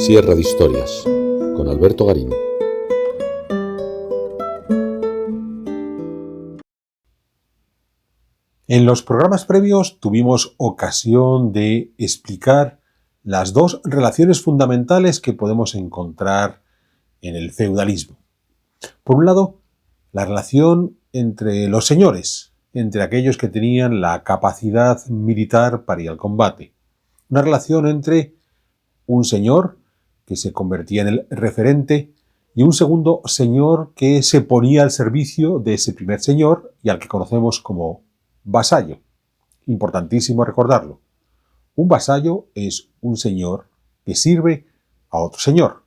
Sierra de Historias, con Alberto Garín. En los programas previos tuvimos ocasión de explicar las dos relaciones fundamentales que podemos encontrar en el feudalismo. Por un lado, la relación entre los señores, entre aquellos que tenían la capacidad militar para ir al combate. Una relación entre un señor que se convertía en el referente y un segundo señor que se ponía al servicio de ese primer señor y al que conocemos como vasallo. Importantísimo recordarlo. Un vasallo es un señor que sirve a otro señor.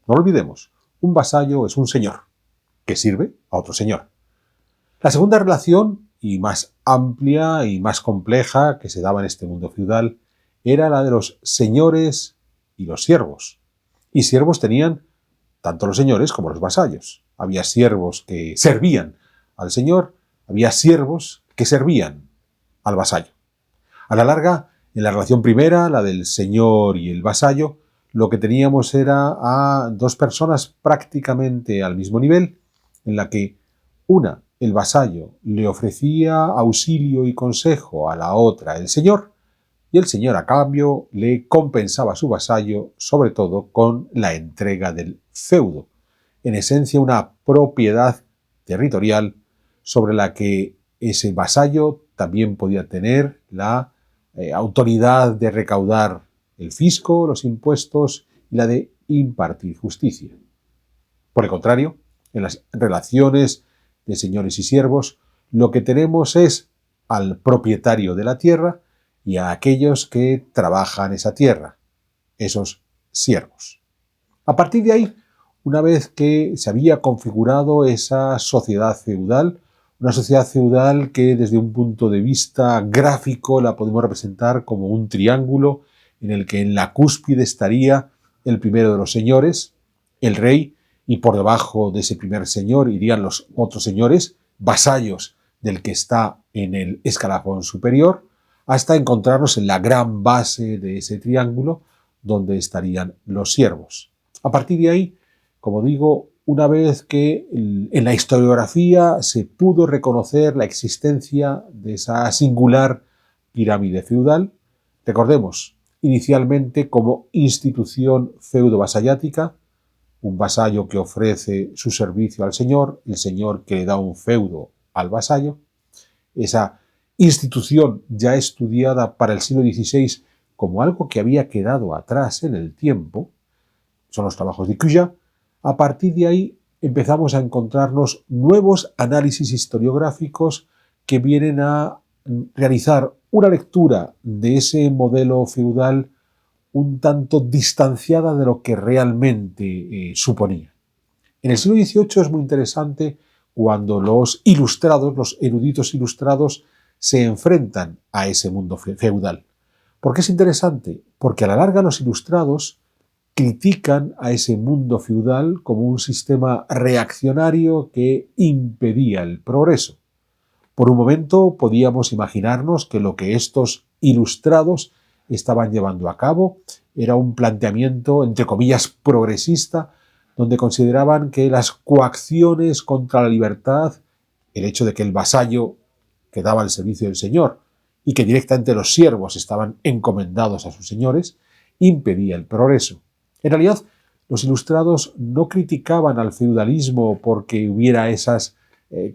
No lo olvidemos. Un vasallo es un señor que sirve a otro señor. La segunda relación, y más amplia y más compleja que se daba en este mundo feudal, era la de los señores y los siervos. Y siervos tenían tanto los señores como los vasallos. Había siervos que servían al señor, había siervos que servían al vasallo. A la larga, en la relación primera, la del señor y el vasallo, lo que teníamos era a dos personas prácticamente al mismo nivel, en la que una, el vasallo, le ofrecía auxilio y consejo a la otra, el señor, y el señor a cambio le compensaba a su vasallo, sobre todo con la entrega del feudo, en esencia una propiedad territorial sobre la que ese vasallo también podía tener la autoridad de recaudar el fisco, los impuestos y la de impartir justicia. Por el contrario, en las relaciones de señores y siervos, lo que tenemos es al propietario de la tierra y a aquellos que trabajan esa tierra, esos siervos. A partir de ahí, una vez que se había configurado esa sociedad feudal, una sociedad feudal que desde un punto de vista gráfico la podemos representar como un triángulo en el que en la cúspide estaría el primero de los señores, el rey, y por debajo de ese primer señor irían los otros señores, vasallos del que está en el escalafón superior, hasta encontrarnos en la gran base de ese triángulo donde estarían los siervos. A partir de ahí, como digo, una vez que en la historiografía se pudo reconocer la existencia de esa singular pirámide feudal, recordemos, inicialmente como institución feudo-vasallática, un vasallo que ofrece su servicio al señor, el señor que le da un feudo al vasallo, esa institución ya estudiada para el siglo XVI como algo que había quedado atrás en el tiempo, son los trabajos de Cujas. A partir de ahí empezamos a encontrarnos nuevos análisis historiográficos que vienen a realizar una lectura de ese modelo feudal un tanto distanciada de lo que realmente suponía. En el siglo XVIII es muy interesante cuando los ilustrados, los eruditos ilustrados, se enfrentan a ese mundo feudal. ¿Por qué es interesante? Porque a la larga los ilustrados critican a ese mundo feudal como un sistema reaccionario que impedía el progreso. Por un momento podíamos imaginarnos que lo que estos ilustrados estaban llevando a cabo era un planteamiento, entre comillas, progresista, donde consideraban que las coacciones contra la libertad, el hecho de que el vasallo quedaba al servicio del señor y que directamente los siervos estaban encomendados a sus señores, impedía el progreso. En realidad, los ilustrados no criticaban al feudalismo porque hubiera esas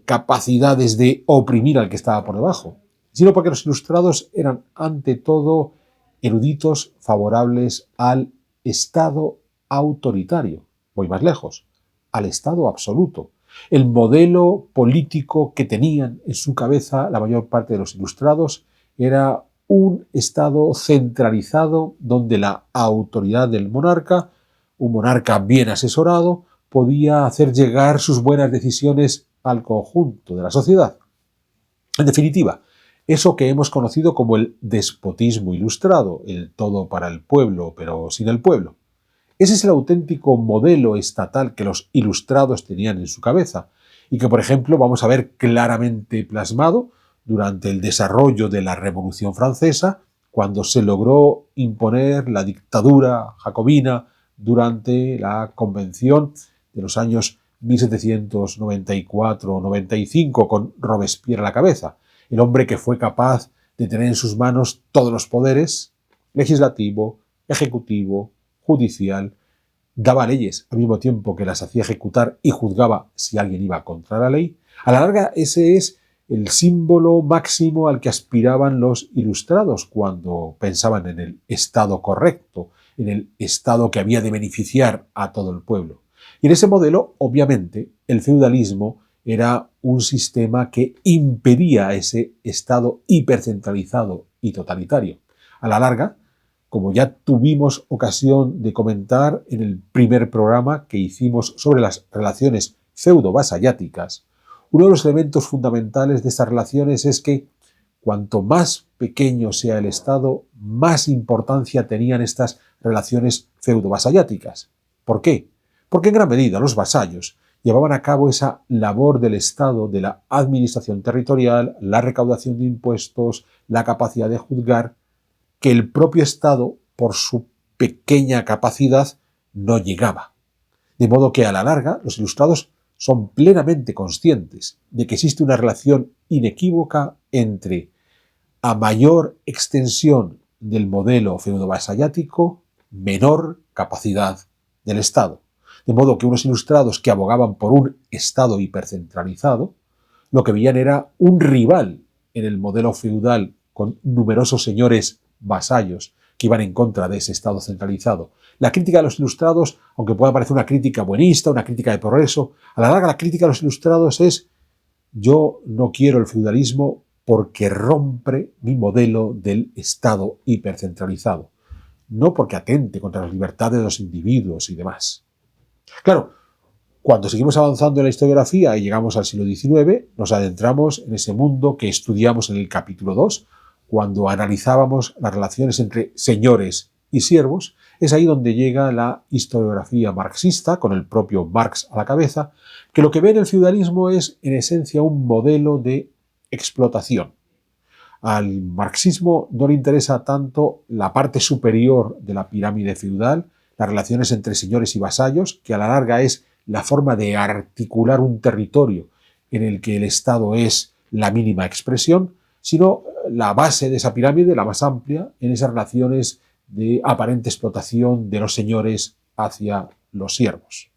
capacidades de oprimir al que estaba por debajo, sino porque los ilustrados eran, ante todo, eruditos favorables al Estado autoritario. Voy más lejos, al Estado absoluto. El modelo político que tenían en su cabeza la mayor parte de los ilustrados era un Estado centralizado donde la autoridad del monarca, un monarca bien asesorado, podía hacer llegar sus buenas decisiones al conjunto de la sociedad. En definitiva, eso que hemos conocido como el despotismo ilustrado, el todo para el pueblo, pero sin el pueblo. Ese es el auténtico modelo estatal que los ilustrados tenían en su cabeza y que, por ejemplo, vamos a ver claramente plasmado durante el desarrollo de la Revolución Francesa, cuando se logró imponer la dictadura jacobina durante la convención de los años 1794-95 con Robespierre a la cabeza, el hombre que fue capaz de tener en sus manos todos los poderes, legislativo, ejecutivo, judicial, daba leyes al mismo tiempo que las hacía ejecutar y juzgaba si alguien iba contra la ley. A la larga, ese es el símbolo máximo al que aspiraban los ilustrados cuando pensaban en el Estado correcto, en el Estado que había de beneficiar a todo el pueblo. Y en ese modelo, obviamente, el feudalismo era un sistema que impedía ese Estado hipercentralizado y totalitario. A la larga, como ya tuvimos ocasión de comentar en el primer programa que hicimos sobre las relaciones feudo-vasalláticas, uno de los elementos fundamentales de estas relaciones es que cuanto más pequeño sea el Estado, más importancia tenían estas relaciones feudo-vasalláticas. ¿Por qué? Porque en gran medida los vasallos llevaban a cabo esa labor del Estado, de la administración territorial, la recaudación de impuestos, la capacidad de juzgar, que el propio Estado, por su pequeña capacidad, no llegaba. De modo que a la larga los ilustrados son plenamente conscientes de que existe una relación inequívoca entre a mayor extensión del modelo feudo-vasallático, menor capacidad del Estado. De modo que unos ilustrados que abogaban por un Estado hipercentralizado, lo que veían era un rival en el modelo feudal con numerosos señores vasallos que iban en contra de ese Estado centralizado. La crítica de los ilustrados, aunque pueda parecer una crítica buenista, una crítica de progreso, a la larga la crítica de los ilustrados es: yo no quiero el feudalismo porque rompe mi modelo del Estado hipercentralizado, no porque atente contra las libertades de los individuos y demás. Claro, cuando seguimos avanzando en la historiografía y llegamos al siglo XIX, nos adentramos en ese mundo que estudiamos en el capítulo 2, cuando analizábamos las relaciones entre señores y siervos. Es ahí donde llega la historiografía marxista, con el propio Marx a la cabeza, que lo que ve en el feudalismo es, en esencia, un modelo de explotación. Al marxismo no le interesa tanto la parte superior de la pirámide feudal, las relaciones entre señores y vasallos, que a la larga es la forma de articular un territorio en el que el Estado es la mínima expresión, sino la base de esa pirámide, la más amplia, en esas relaciones de aparente explotación de los señores hacia los siervos.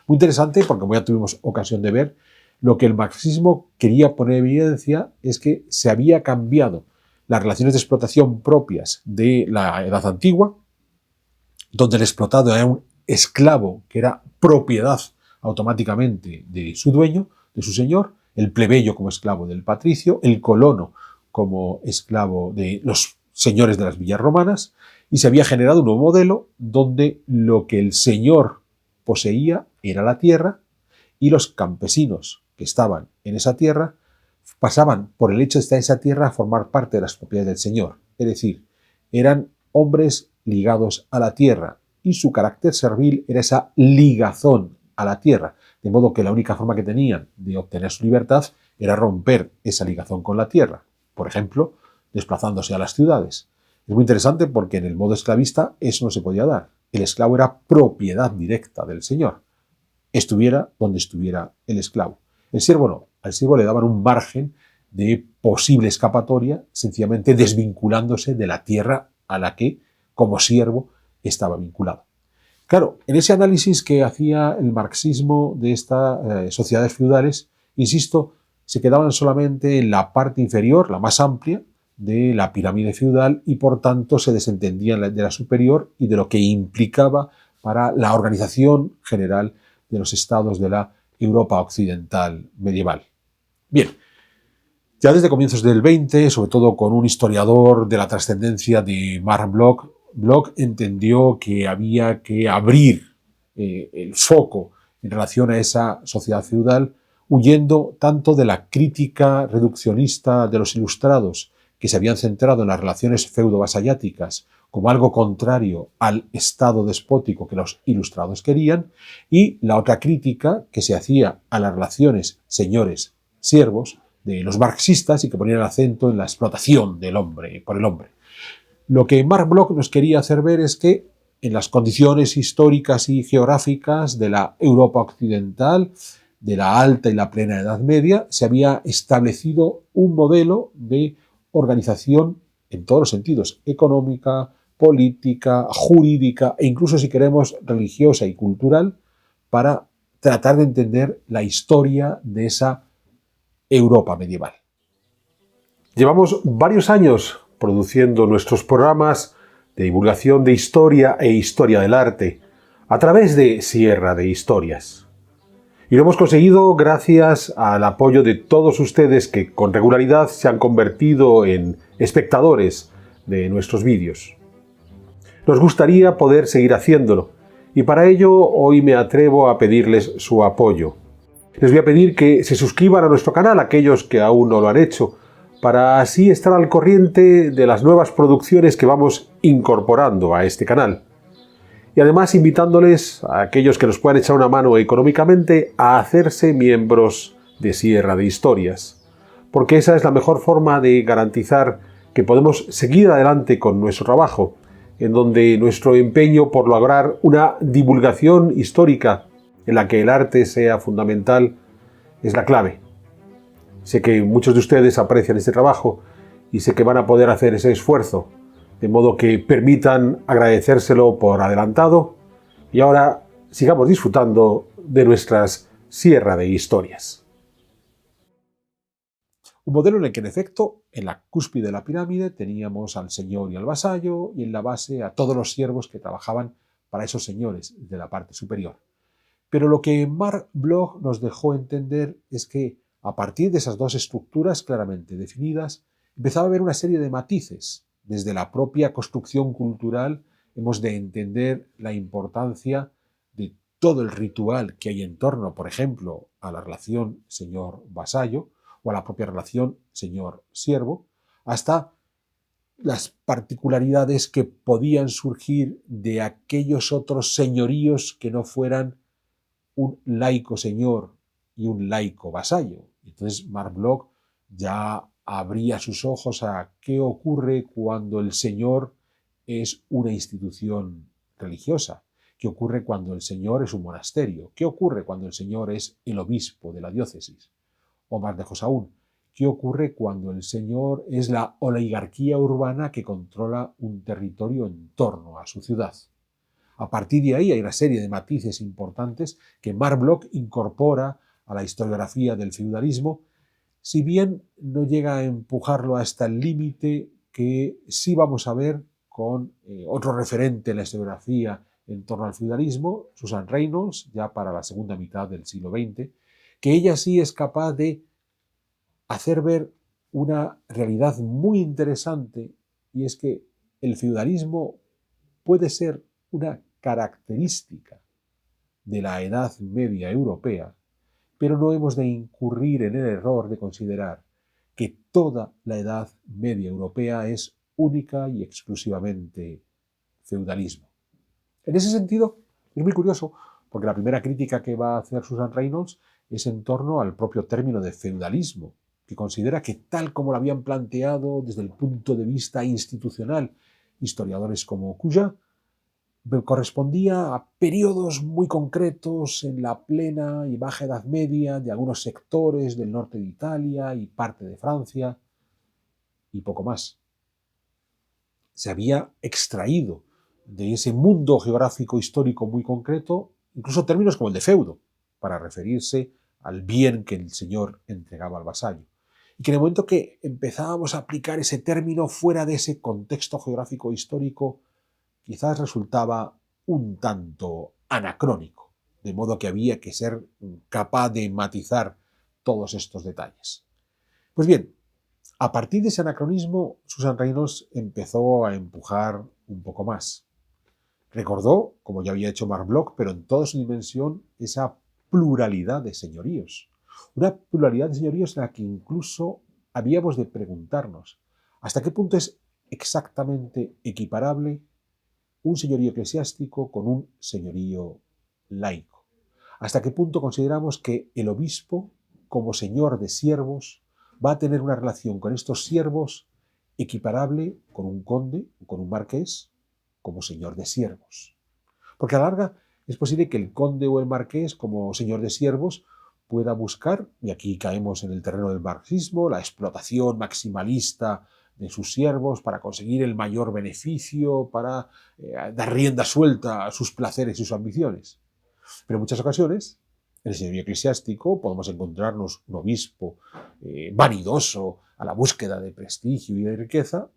Muy interesante porque, como ya tuvimos ocasión de ver, lo que el marxismo quería poner en evidencia es que se había cambiado las relaciones de explotación propias de la Edad Antigua, donde el explotado era un esclavo que era propiedad automáticamente de su dueño, de su señor, el plebeyo como esclavo del patricio, el colono como esclavo de los señores de las villas romanas, y se había generado un nuevo modelo donde lo que el señor poseía era la tierra y los campesinos que estaban en esa tierra pasaban, por el hecho de estar en esa tierra, a formar parte de las propiedades del señor. Es decir, eran hombres ligados a la tierra y su carácter servil era esa ligazón a la tierra, de modo que la única forma que tenían de obtener su libertad era romper esa ligazón con la tierra, por ejemplo, desplazándose a las ciudades. Es muy interesante porque en el modo esclavista eso no se podía dar. El esclavo era propiedad directa del señor, estuviera donde estuviera el esclavo. El siervo no, al siervo le daban un margen de posible escapatoria, sencillamente desvinculándose de la tierra a la que, como siervo, estaba vinculado. Claro, en ese análisis que hacía el marxismo de estas sociedades feudales, insisto, se quedaban solamente en la parte inferior, la más amplia, de la pirámide feudal y por tanto se desentendían de la superior y de lo que implicaba para la organización general de los estados de la Europa occidental medieval. Bien, ya desde comienzos del 20, sobre todo con un historiador de la trascendencia de Marc Bloch, Bloch entendió que había que abrir el foco en relación a esa sociedad feudal, huyendo tanto de la crítica reduccionista de los ilustrados, que se habían centrado en las relaciones feudo-vasalláticas como algo contrario al Estado despótico que los ilustrados querían, y la otra crítica que se hacía a las relaciones señores-siervos de los marxistas y que ponían el acento en la explotación del hombre por el hombre. Lo que Marc Bloch nos quería hacer ver es que en las condiciones históricas y geográficas de la Europa occidental, de la alta y la plena Edad Media, se había establecido un modelo de organización en todos los sentidos, económica, política, jurídica e incluso, si queremos, religiosa y cultural, para tratar de entender la historia de esa Europa medieval. Llevamos varios años produciendo nuestros programas de divulgación de historia e historia del arte a través de Sierra de Historias. Y lo hemos conseguido gracias al apoyo de todos ustedes que con regularidad se han convertido en espectadores de nuestros vídeos. Nos gustaría poder seguir haciéndolo y para ello hoy me atrevo a pedirles su apoyo. Les voy a pedir que se suscriban a nuestro canal, aquellos que aún no lo han hecho, para así estar al corriente de las nuevas producciones que vamos incorporando a este canal. Y además invitándoles a aquellos que nos puedan echar una mano económicamente a hacerse miembros de Sierra de Historias, porque esa es la mejor forma de garantizar que podemos seguir adelante con nuestro trabajo, en donde nuestro empeño por lograr una divulgación histórica en la que el arte sea fundamental es la clave. Sé que muchos de ustedes aprecian este trabajo y sé que van a poder hacer ese esfuerzo, de modo que permitan agradecérselo por adelantado y ahora sigamos disfrutando de nuestras Sierra de Historias. Un modelo en el que, en efecto, en la cúspide de la pirámide teníamos al señor y al vasallo y en la base a todos los siervos que trabajaban para esos señores de la parte superior. Pero lo que Marc Bloch nos dejó entender es que a partir de esas dos estructuras claramente definidas, empezaba a haber una serie de matices. Desde la propia construcción cultural hemos de entender la importancia de todo el ritual que hay en torno, por ejemplo, a la relación señor-vasallo o a la propia relación señor-siervo, hasta las particularidades que podían surgir de aquellos otros señoríos que no fueran un laico señor y un laico vasallo. Entonces Marc Bloch ya abría sus ojos a qué ocurre cuando el señor es una institución religiosa, qué ocurre cuando el señor es un monasterio, qué ocurre cuando el señor es el obispo de la diócesis, o más lejos aún, qué ocurre cuando el señor es la oligarquía urbana que controla un territorio en torno a su ciudad. A partir de ahí hay una serie de matices importantes que Marc Bloch incorpora a la historiografía del feudalismo, si bien no llega a empujarlo hasta el límite que sí vamos a ver con otro referente en la historiografía en torno al feudalismo, Susan Reynolds, ya para la segunda mitad del siglo XX, que ella sí es capaz de hacer ver una realidad muy interesante, y es que el feudalismo puede ser una característica de la Edad Media europea, pero no hemos de incurrir en el error de considerar que toda la Edad Media europea es única y exclusivamente feudalismo. En ese sentido, es muy curioso, porque la primera crítica que va a hacer Susan Reynolds es en torno al propio término de feudalismo, que considera que tal como lo habían planteado desde el punto de vista institucional historiadores como Cujas, correspondía a periodos muy concretos en la plena y baja Edad Media de algunos sectores del norte de Italia y parte de Francia, y poco más. Se había extraído de ese mundo geográfico histórico muy concreto incluso términos como el de feudo, para referirse al bien que el señor entregaba al vasallo. Y que en el momento que empezábamos a aplicar ese término fuera de ese contexto geográfico histórico, quizás resultaba un tanto anacrónico, de modo que había que ser capaz de matizar todos estos detalles. Pues bien, a partir de ese anacronismo, Susan Reynolds empezó a empujar un poco más. Recordó, como ya había hecho Marc Bloch, pero en toda su dimensión, esa pluralidad de señoríos. Una pluralidad de señoríos en la que incluso habíamos de preguntarnos hasta qué punto es exactamente equiparable un señorío eclesiástico con un señorío laico. ¿Hasta qué punto consideramos que el obispo, como señor de siervos, va a tener una relación con estos siervos equiparable con un conde, con un marqués, como señor de siervos. Porque a la larga es posible que el conde o el marqués, como señor de siervos, pueda buscar, y aquí caemos en el terreno del marxismo, la explotación maximalista de sus siervos para conseguir el mayor beneficio, para dar rienda suelta a sus placeres y sus ambiciones. Pero en muchas ocasiones, en el señorío eclesiástico, podemos encontrarnos un obispo vanidoso a la búsqueda de prestigio y de riqueza,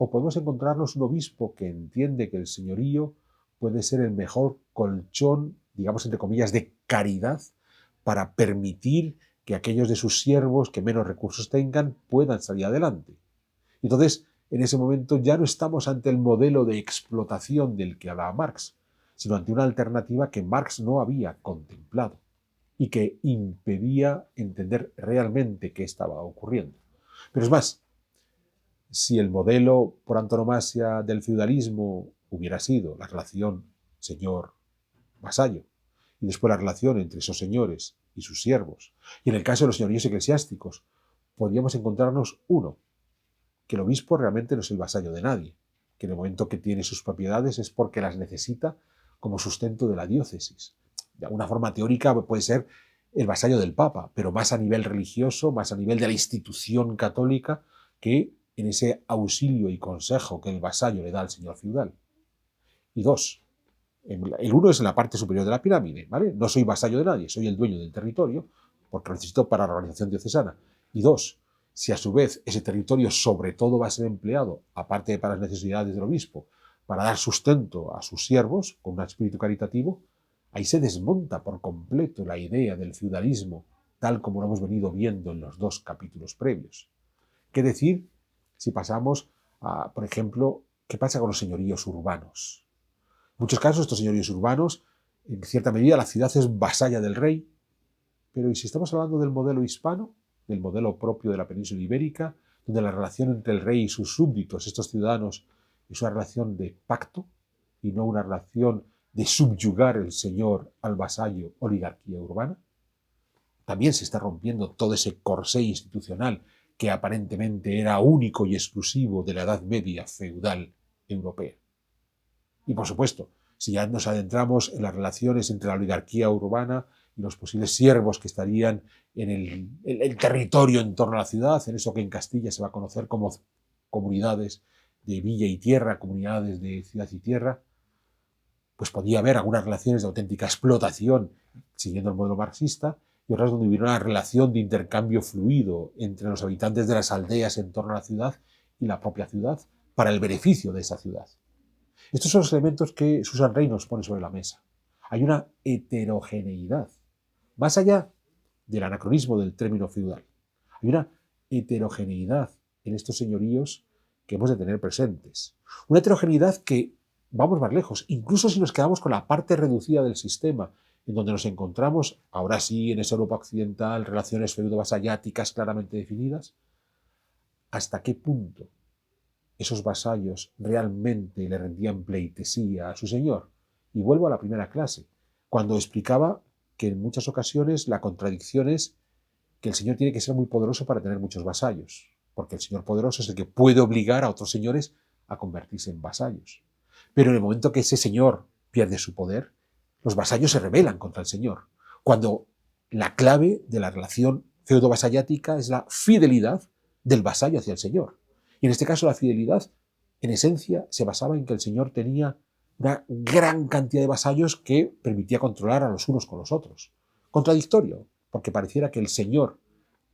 o podemos encontrarnos un obispo que entiende que el señorío puede ser el mejor colchón, digamos entre comillas, de caridad para permitir que aquellos de sus siervos que menos recursos tengan puedan salir adelante. Entonces, en ese momento ya no estamos ante el modelo de explotación del que hablaba Marx, sino ante una alternativa que Marx no había contemplado y que impedía entender realmente qué estaba ocurriendo. Pero es más, si el modelo por antonomasia del feudalismo hubiera sido la relación señor-vasallo, y después la relación entre esos señores y sus siervos, y en el caso de los señoríos eclesiásticos, podríamos encontrarnos uno, que el obispo realmente no es el vasallo de nadie, que en el momento que tiene sus propiedades es porque las necesita como sustento de la diócesis. De alguna forma teórica puede ser el vasallo del Papa, pero más a nivel religioso, más a nivel de la institución católica, que en ese auxilio y consejo que el vasallo le da al señor feudal. Y dos, el uno es en la parte superior de la pirámide, ¿vale? No soy vasallo de nadie, soy el dueño del territorio, porque lo necesito para la organización diocesana. Y dos, si a su vez ese territorio sobre todo va a ser empleado, aparte de para las necesidades del obispo, para dar sustento a sus siervos, con un espíritu caritativo, ahí se desmonta por completo la idea del feudalismo, tal como lo hemos venido viendo en los dos capítulos previos. ¿Qué decir si pasamos a, por ejemplo, qué pasa con los señoríos urbanos? En muchos casos, estos señoríos urbanos, en cierta medida, la ciudad es vasalla del rey, pero ¿y si estamos hablando del modelo hispano, del modelo propio de la península ibérica, donde la relación entre el rey y sus súbditos, estos ciudadanos, es una relación de pacto y no una relación de subyugar el señor al vasallo, oligarquía urbana? También se está rompiendo todo ese corsé institucional que aparentemente era único y exclusivo de la Edad Media feudal europea. Y por supuesto, si ya nos adentramos en las relaciones entre la oligarquía urbana y los posibles siervos que estarían en el territorio en torno a la ciudad, en eso que en Castilla se va a conocer como comunidades de villa y tierra, comunidades de ciudad y tierra, pues podía haber algunas relaciones de auténtica explotación siguiendo el modelo marxista y otras donde hubiera una relación de intercambio fluido entre los habitantes de las aldeas en torno a la ciudad y la propia ciudad para el beneficio de esa ciudad. Estos son los elementos que Susan Rey nos pone sobre la mesa. Hay una heterogeneidad, más allá del anacronismo del término feudal. Hay una heterogeneidad en estos señoríos que hemos de tener presentes. Una heterogeneidad que, vamos más lejos, incluso si nos quedamos con la parte reducida del sistema, en donde nos encontramos, ahora sí, en esa Europa occidental, relaciones feudo-vasalláticas claramente definidas, ¿hasta qué punto esos vasallos realmente le rendían pleitesía a su señor? Y vuelvo a la primera clase, cuando explicaba que en muchas ocasiones la contradicción es que el señor tiene que ser muy poderoso para tener muchos vasallos, porque el señor poderoso es el que puede obligar a otros señores a convertirse en vasallos. Pero en el momento que ese señor pierde su poder, los vasallos se rebelan contra el señor, cuando la clave de la relación feudo-vasallática es la fidelidad del vasallo hacia el señor. Y en este caso la fidelidad, en esencia, se basaba en que el señor tenía una gran cantidad de vasallos que permitía controlar a los unos con los otros. Contradictorio, porque pareciera que el señor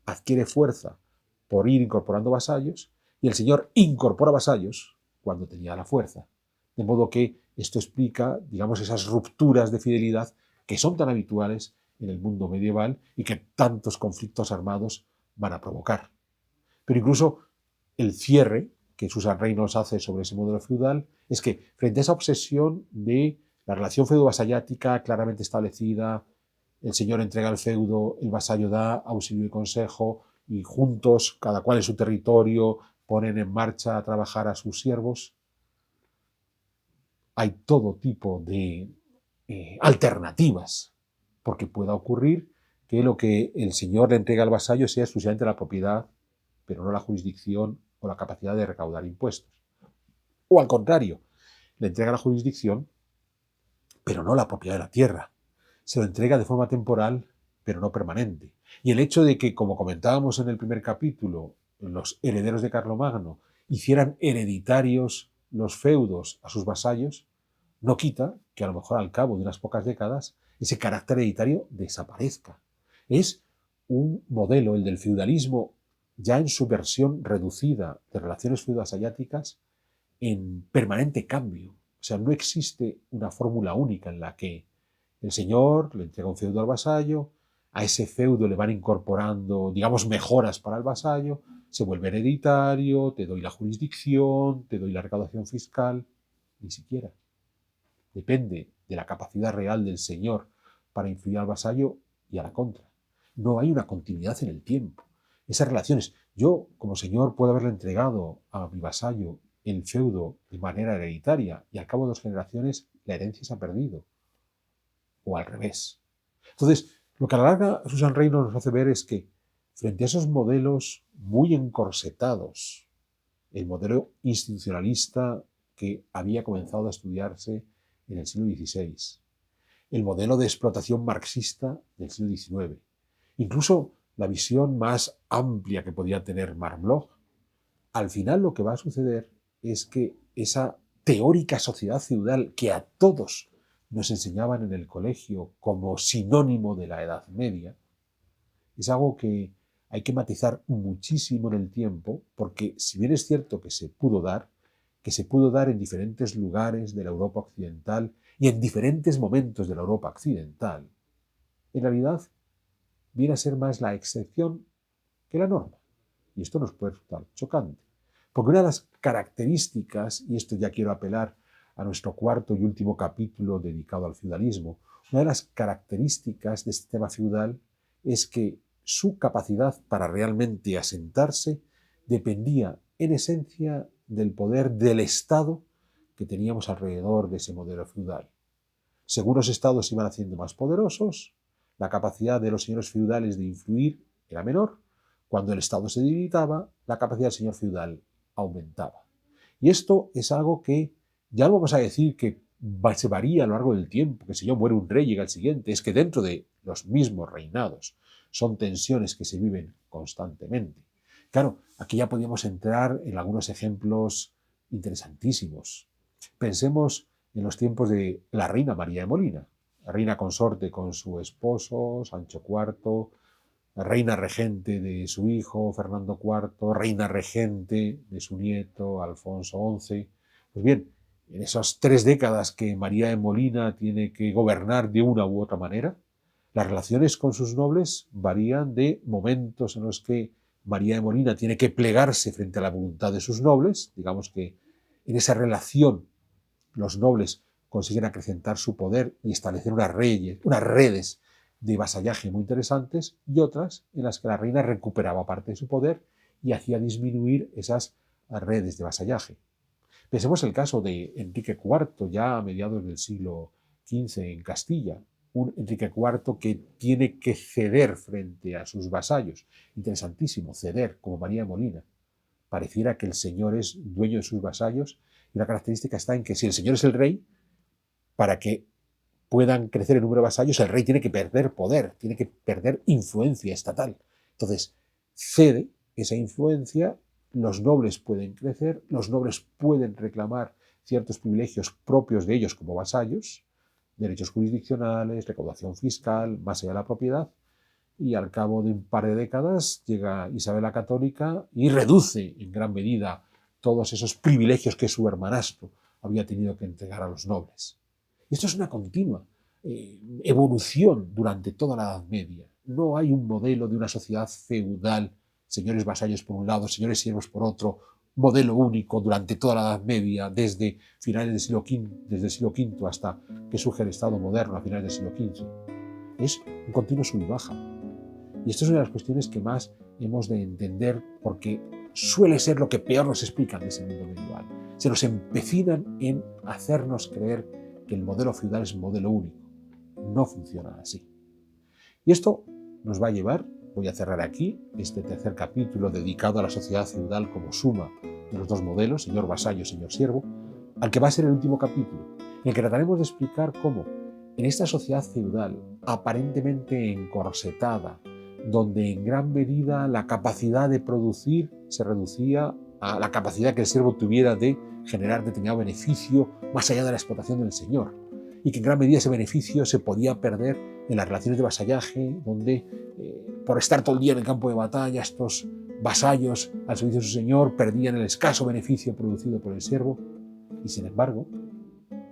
adquiere fuerza por ir incorporando vasallos y el señor incorpora vasallos cuando tenía la fuerza. De modo que esto explica, digamos, esas rupturas de fidelidad que son tan habituales en el mundo medieval y que tantos conflictos armados van a provocar. Pero incluso el cierre que Susan Rey nos hace sobre ese modelo feudal es que frente a esa obsesión de la relación feudo-vasallática claramente establecida, el señor entrega el feudo, el vasallo da auxilio y consejo y juntos, cada cual en su territorio, ponen en marcha a trabajar a sus siervos, hay todo tipo de alternativas, porque pueda ocurrir que lo que el señor le entrega al vasallo sea exclusivamente la propiedad, pero no la jurisdicción o la capacidad de recaudar impuestos. O al contrario, le entrega la jurisdicción, pero no la propiedad de la tierra. Se lo entrega de forma temporal, pero no permanente. Y el hecho de que, como comentábamos en el primer capítulo, los herederos de Carlomagno hicieran hereditarios los feudos a sus vasallos, no quita que a lo mejor al cabo de unas pocas décadas ese carácter hereditario desaparezca. Es un modelo, el del feudalismo, ya en su versión reducida de relaciones feudo-vasalláticas, en permanente cambio. O sea, no existe una fórmula única en la que el señor le entrega un feudo al vasallo, a ese feudo le van incorporando, digamos, mejoras para el vasallo, se vuelve hereditario, te doy la jurisdicción, te doy la recaudación fiscal, ni siquiera. Depende de la capacidad real del señor para influir al vasallo y a la contra. No hay una continuidad en el tiempo. Esas relaciones, yo como señor puedo haberle entregado a mi vasallo el feudo de manera hereditaria y al cabo de 2 generaciones la herencia se ha perdido. O al revés. Entonces, lo que a la larga Susan Reynolds nos hace ver es que frente a esos modelos muy encorsetados, el modelo institucionalista que había comenzado a estudiarse en el siglo XVI, el modelo de explotación marxista del siglo XIX, incluso la visión más amplia que podía tener Marc Bloch, al final lo que va a suceder es que esa teórica sociedad feudal que a todos nos enseñaban en el colegio como sinónimo de la Edad Media, es algo que hay que matizar muchísimo en el tiempo, porque si bien es cierto que se pudo dar en diferentes lugares de la Europa occidental y en diferentes momentos de la Europa occidental, en realidad viene a ser más la excepción que la norma. Y esto nos puede resultar chocante. Porque una de las características, y esto ya quiero apelar a nuestro cuarto y último capítulo dedicado al feudalismo, una de las características de este sistema feudal es que su capacidad para realmente asentarse dependía en esencia del poder del Estado que teníamos alrededor de ese modelo feudal. Según los estados iban haciendo más poderosos, la capacidad de los señores feudales de influir era menor. Cuando el Estado se debilitaba, la capacidad del señor feudal aumentaba. Y esto es algo que ya no vamos a decir que se varía a lo largo del tiempo, que si yo muere un rey llega el siguiente, es que dentro de los mismos reinados son tensiones que se viven constantemente. Claro, aquí ya podríamos entrar en algunos ejemplos interesantísimos. Pensemos en los tiempos de la reina María de Molina, la reina consorte con su esposo, Sancho IV, reina regente de su hijo, Fernando IV, reina regente de su nieto, Alfonso XI. Pues bien, en esas 3 décadas que María de Molina tiene que gobernar de una u otra manera, las relaciones con sus nobles varían de momentos en los que María de Molina tiene que plegarse frente a la voluntad de sus nobles, digamos que en esa relación los nobles consiguen acrecentar su poder y establecer unas redes de vasallaje muy interesantes, y otras en las que la reina recuperaba parte de su poder y hacía disminuir esas redes de vasallaje. Pensemos el caso de Enrique IV, ya a mediados del siglo XV en Castilla, un Enrique IV que tiene que ceder frente a sus vasallos. Interesantísimo, ceder, como María de Molina. Pareciera que el señor es dueño de sus vasallos, y la característica está en que si el señor es el rey, para que puedan crecer el número de vasallos, el rey tiene que perder poder, tiene que perder influencia estatal. Entonces, cede esa influencia, los nobles pueden crecer, los nobles pueden reclamar ciertos privilegios propios de ellos como vasallos, derechos jurisdiccionales, recaudación fiscal, más allá de la propiedad, y al cabo de un par de décadas llega Isabel la Católica y reduce en gran medida todos esos privilegios que su hermanastro había tenido que entregar a los nobles. Esto es una continua evolución durante toda la Edad Media. No hay un modelo de una sociedad feudal, señores vasallos por un lado, señores siervos por otro, modelo único durante toda la Edad Media, desde finales del siglo V, desde el siglo V hasta que surge el Estado moderno a finales del siglo XV. Es un continuo sub y baja. Y esto es una de las cuestiones que más hemos de entender, porque suele ser lo que peor nos explican de ese mundo medieval. Se nos empecinan en hacernos creer que el modelo feudal es un modelo único. No funciona así. Y esto nos va a llevar, voy a cerrar aquí este tercer capítulo dedicado a la sociedad feudal como suma de los dos modelos, señor vasallo, señor siervo, al que va a ser el último capítulo, en el que trataremos de explicar cómo en esta sociedad feudal, aparentemente encorsetada, donde en gran medida la capacidad de producir se reducía a la capacidad que el siervo tuviera de generar determinado beneficio más allá de la explotación del señor, y que en gran medida ese beneficio se podía perder en las relaciones de vasallaje, donde por estar todo el día en el campo de batalla estos vasallos al servicio de su señor perdían el escaso beneficio producido por el siervo. Y sin embargo,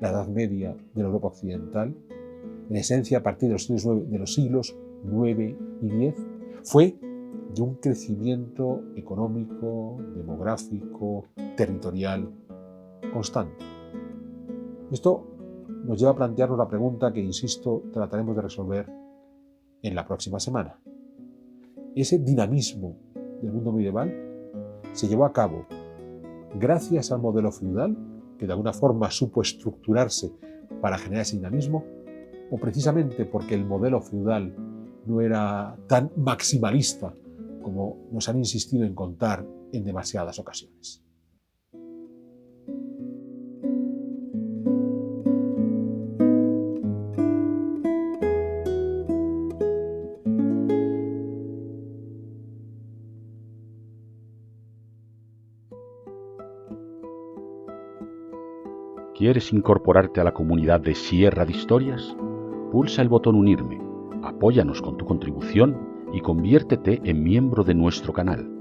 la Edad Media de la Europa occidental, en esencia a partir de los siglos IX y X, fue de un crecimiento económico, demográfico, territorial constante. Esto nos lleva a plantearnos la pregunta que, insisto, trataremos de resolver en la próxima semana. Ese dinamismo del mundo medieval se llevó a cabo gracias al modelo feudal, que de alguna forma supo estructurarse para generar ese dinamismo, o precisamente porque el modelo feudal no era tan maximalista como nos han insistido en contar en demasiadas ocasiones. ¿Quieres incorporarte a la comunidad de Sierra de Historias? Pulsa el botón Unirme, apóyanos con tu contribución y conviértete en miembro de nuestro canal.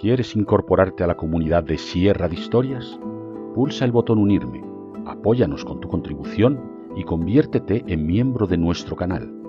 ¿Quieres incorporarte a la comunidad de Sierra de Historias? Pulsa el botón Unirme, apóyanos con tu contribución y conviértete en miembro de nuestro canal.